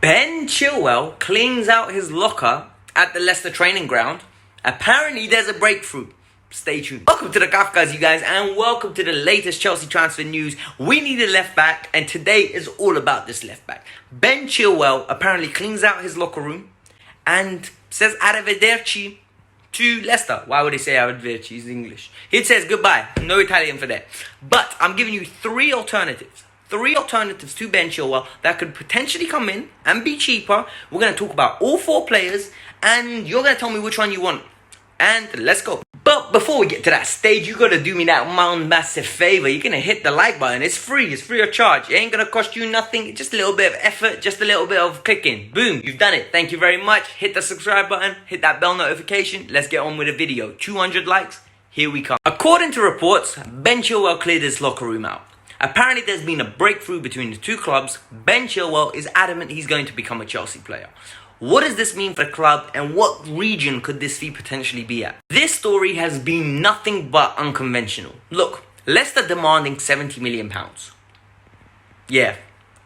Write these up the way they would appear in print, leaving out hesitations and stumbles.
Ben Chilwell cleans out his locker at the Leicester training ground. Apparently there's a breakthrough. Stay tuned. Welcome to the Kafkas, you guys, and welcome to the latest Chelsea transfer news. We need a left back, and today is all about this left back. Ben Chilwell apparently cleans out his locker room and says arrivederci to Leicester. Why would he say arrivederci? He's English. He says goodbye. No Italian for that. But I'm giving you three alternatives. Three alternatives to Ben Chilwell that could potentially come in and be cheaper. We're going to talk about all four players, and you're going to tell me which one you want. And let's go. But before we get to that stage, you got to do me that massive favor. You're going to hit the like button. It's free. It's free of charge. It ain't going to cost you nothing. Just a little bit of effort. Just a little bit of clicking. Boom. You've done it. Thank you very much. Hit the subscribe button. Hit that bell notification. Let's get on with the video. 200 likes. Here we come. According to reports, Ben Chilwell cleared his locker room out. Apparently, there's been a breakthrough between the two clubs. Ben Chilwell is adamant he's going to become a Chelsea player. What does this mean for the club, and what region could this fee potentially be at? This story has been nothing but unconventional. Look, Leicester demanding £70 million. Yeah,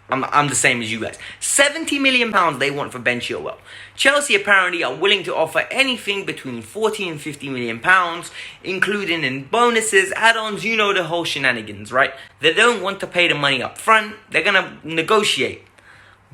I'm the same as you guys. £70 million they want for Ben Chilwell. Chelsea apparently are willing to offer anything between £40 and £50 million, including in bonuses, add-ons, you know the whole shenanigans, right? They don't want to pay the money up front. They're going to negotiate.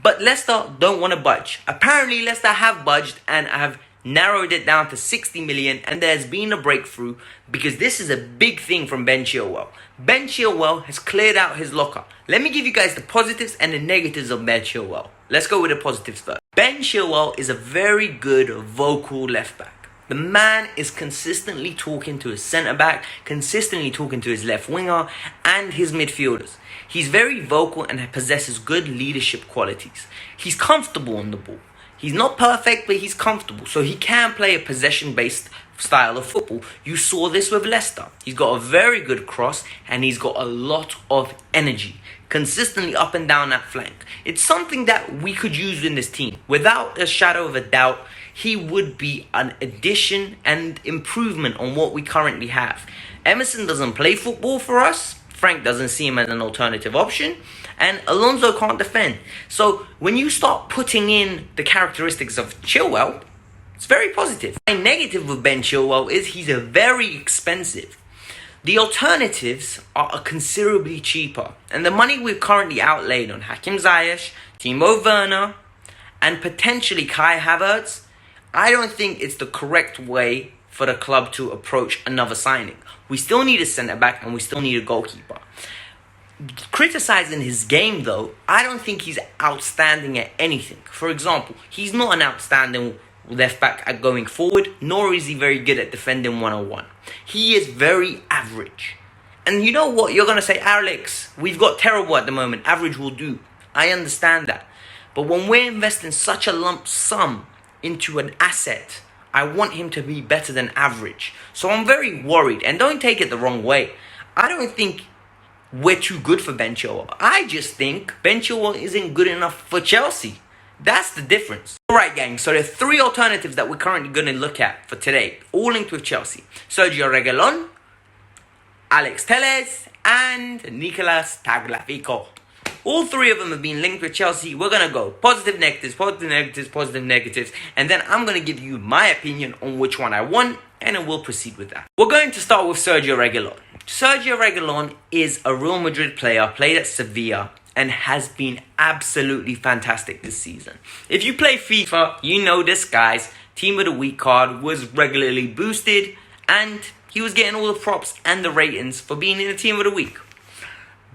But Leicester don't want to budge. Apparently, Leicester have budged and have narrowed it down to 60 million, and there's been a breakthrough because this is a big thing from Ben Chilwell. Ben Chilwell has cleared out his locker. Let me give you guys the positives and the negatives of Ben Chilwell. Let's go with the positives first. Ben Chilwell is a very good vocal left back. The man is consistently talking to his centre-back, consistently talking to his left winger and his midfielders. He's very vocal and possesses good leadership qualities. He's comfortable on the ball. He's not perfect, but he's comfortable. So he can play a possession-based style of football. You saw this with Leicester. He's got a very good cross and he's got a lot of energy. Consistently up and down that flank. It's something that we could use in this team. Without a shadow of a doubt, he would be an addition and improvement on what we currently have. Emerson doesn't play football for us. Frank doesn't see him as an alternative option. And Alonso can't defend. So when you start putting in the characteristics of Chilwell, it's very positive. My negative with Ben Chilwell is he's very expensive. The alternatives are considerably cheaper. And the money we've currently outlaid on Hakim Ziyech, Timo Werner, and potentially Kai Havertz, I don't think it's the correct way for the club to approach another signing. We still need a centre-back and we still need a goalkeeper. Criticizing his game, though, I don't think he's outstanding at anything. For example, he's not an outstanding left-back at going forward, nor is he very good at defending one-on-one. He is very average. And you know what? You're going to say, Alex, we've got terrible at the moment. Average will do. I understand that. But when we're investing such a lump sum into an asset, I want him to be better than average. So I'm very worried. And don't take it the wrong way. I don't think we're too good for Ben Chilwell. I just think Ben Chilwell isn't good enough for Chelsea. That's the difference. Alright, gang. So there are three alternatives that we're currently going to look at for today. All linked with Chelsea. Sergio Reguilon, Alex Telles, and Nicolas Tagliafico. All three of them have been linked with Chelsea. We're going to go positive, negatives, positive, negatives, positive, negatives. And then I'm going to give you my opinion on which one I want. And then we'll proceed with that. We're going to start with Sergio Reguilon. Sergio Reguilon is a Real Madrid player, played at Sevilla, and has been absolutely fantastic this season. If you play FIFA, you know this guy's Team of the Week card was regularly boosted. And he was getting all the props and the ratings for being in the Team of the Week.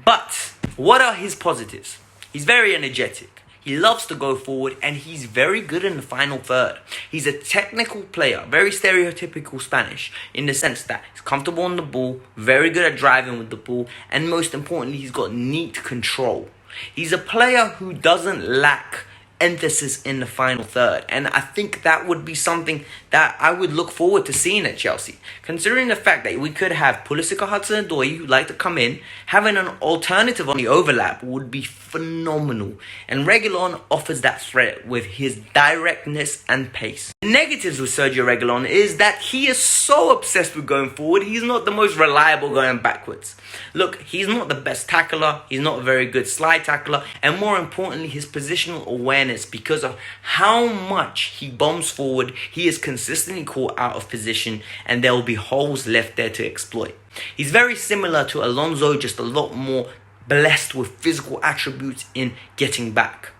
But what are his positives? He's very energetic. He loves to go forward and he's very good in the final third. He's a technical player, very stereotypical Spanish in the sense that he's comfortable on the ball, very good at driving with the ball, and most importantly, he's got neat control. He's a player who doesn't lack emphasis in the final third, and I think that would be something that I would look forward to seeing at Chelsea. Considering the fact that we could have Pulisic or Hudson-Odoi who'd like to come in, having an alternative on the overlap would be phenomenal. And Reguilon offers that threat with his directness and pace. The negatives with Sergio Reguilon is that he is so obsessed with going forward, he's not the most reliable going backwards. Look, he's not the best tackler, he's not a very good slide tackler, and more importantly, his positional awareness, because of how much he bombs forward, he is consistently caught out of position, and there will be holes left there to exploit. He's very similar to Alonso, just a lot more blessed with physical attributes in getting back.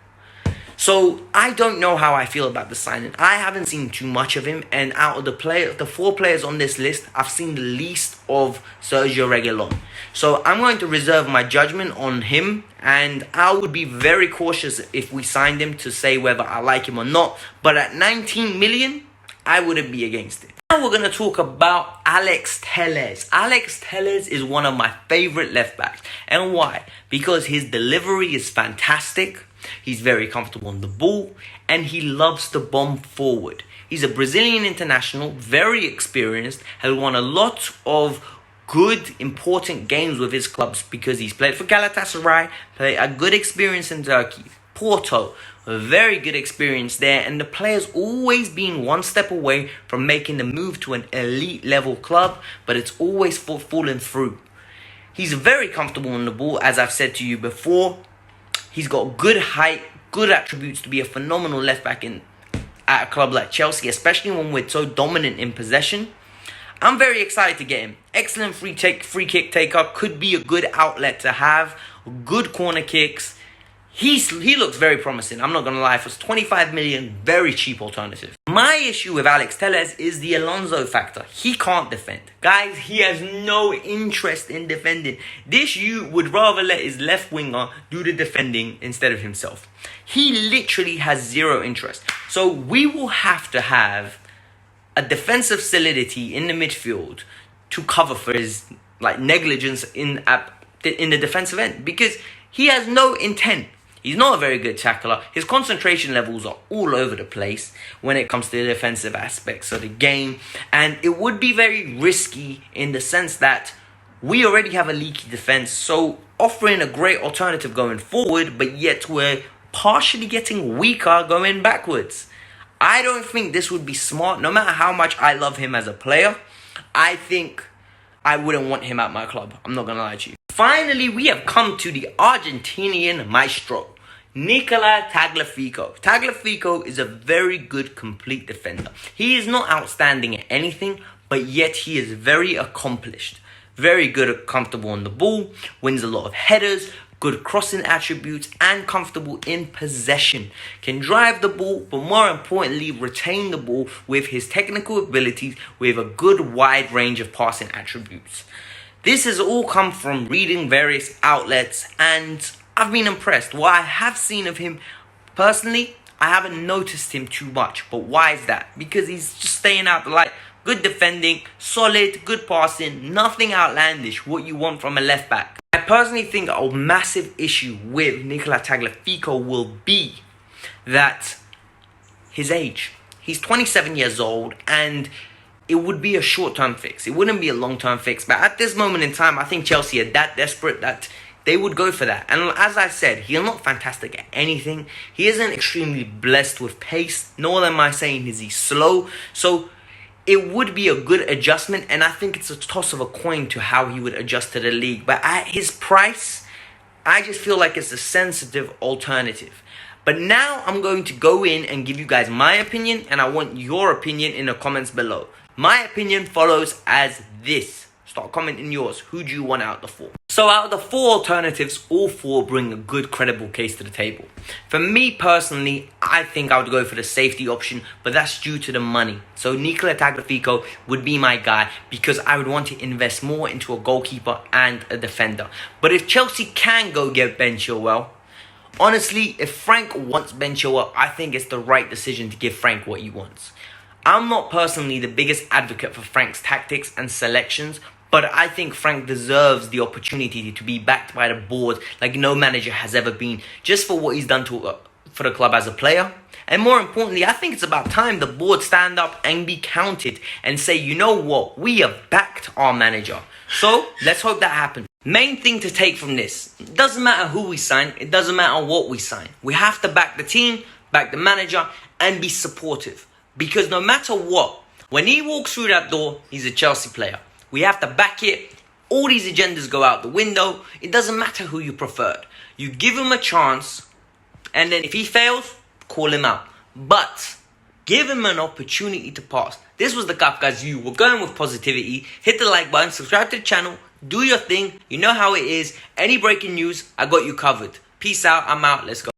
So I don't know how I feel about the signing. I haven't seen too much of him, and out of the 4 players on this list, I've seen the least of Sergio Reguilon. So I'm going to reserve my judgment on him, and I would be very cautious if we signed him to say whether I like him or not. But at 19 million, I wouldn't be against it. Now we're going to talk about Alex Telles. Alex Telles is one of my favorite left backs. And why? Because his delivery is fantastic. He's very comfortable on the ball, and he loves to bomb forward. He's a Brazilian international, very experienced, has won a lot of good, important games with his clubs because he's played for Galatasaray, played a good experience in Turkey, Porto, a very good experience there, and the player's always been one step away from making the move to an elite level club, but it's always fallen through. He's very comfortable on the ball, as I've said to you before. He's got good height, good attributes to be a phenomenal left back at a club like Chelsea, especially when we're so dominant in possession. I'm very excited to get him. Excellent free kick taker, could be a good outlet to have. Good corner kicks. He looks very promising. I'm not going to lie. For 25 million, very cheap alternative. My issue with Alex Telles is the Alonso factor. He can't defend. Guys, he has no interest in defending. You would rather let his left winger do the defending instead of himself. He literally has zero interest. So we will have to have a defensive solidity in the midfield to cover for his negligence in the defensive end, because he has no intent. He's not a very good tackler. His concentration levels are all over the place when it comes to the defensive aspects of the game. And it would be very risky in the sense that we already have a leaky defense. So offering a great alternative going forward, but yet we're partially getting weaker going backwards. I don't think this would be smart. No matter how much I love him as a player, I think I wouldn't want him at my club. I'm not going to lie to you. Finally, we have come to the Argentinian maestro, Nicolas Tagliafico. Tagliafico is a very good complete defender. He is not outstanding at anything, but yet he is very accomplished. Very good, comfortable on the ball, wins a lot of headers, good crossing attributes, and comfortable in possession. Can drive the ball, but more importantly, retain the ball with his technical abilities with a good wide range of passing attributes. This has all come from reading various outlets, and I've been impressed. What I have seen of him, personally, I haven't noticed him too much. But why is that? Because he's just staying out the light. Good defending, solid, good passing, nothing outlandish, what you want from a left back. I personally think a massive issue with Nicolas Tagliafico will be that his age. He's 27 years old, and it would be a short-term fix. It wouldn't be a long-term fix. But at this moment in time, I think Chelsea are that desperate that they would go for that. And as I said, he's not fantastic at anything. He isn't extremely blessed with pace. Nor am I saying is he slow. So it would be a good adjustment. And I think it's a toss of a coin to how he would adjust to the league. But at his price, I just feel like it's a sensitive alternative. But now I'm going to go in and give you guys my opinion. And I want your opinion in the comments below. My opinion follows as this. Start commenting yours. Who do you want out of the 4? So out of the 4 alternatives, all 4 bring a good credible case to the table. For me personally, I think I would go for the safety option, but that's due to the money. So Nicolas Tagliafico would be my guy because I would want to invest more into a goalkeeper and a defender. But if Chelsea can go get Ben Chilwell, honestly, if Frank wants Ben Chilwell, I think it's the right decision to give Frank what he wants. I'm not personally the biggest advocate for Frank's tactics and selections, but I think Frank deserves the opportunity to be backed by the board like no manager has ever been, just for what he's done for the club as a player And more importantly, I think it's about time the board stand up and be counted and say, you know what, we have backed our manager. So let's hope that happens. Main thing to take from this, it doesn't matter who we sign, it doesn't matter what we sign. We have to back the team, back the manager, and be supportive. Because no matter what, when he walks through that door, he's a Chelsea player. We have to back it. All these agendas go out the window. It doesn't matter who you preferred. You give him a chance, and then if he fails, call him out. But give him an opportunity to pass. This was the Cup, guys. You were going with positivity. Hit the like button, subscribe to the channel, do your thing. You know how it is. Any breaking news, I got you covered. Peace out. I'm out. Let's go.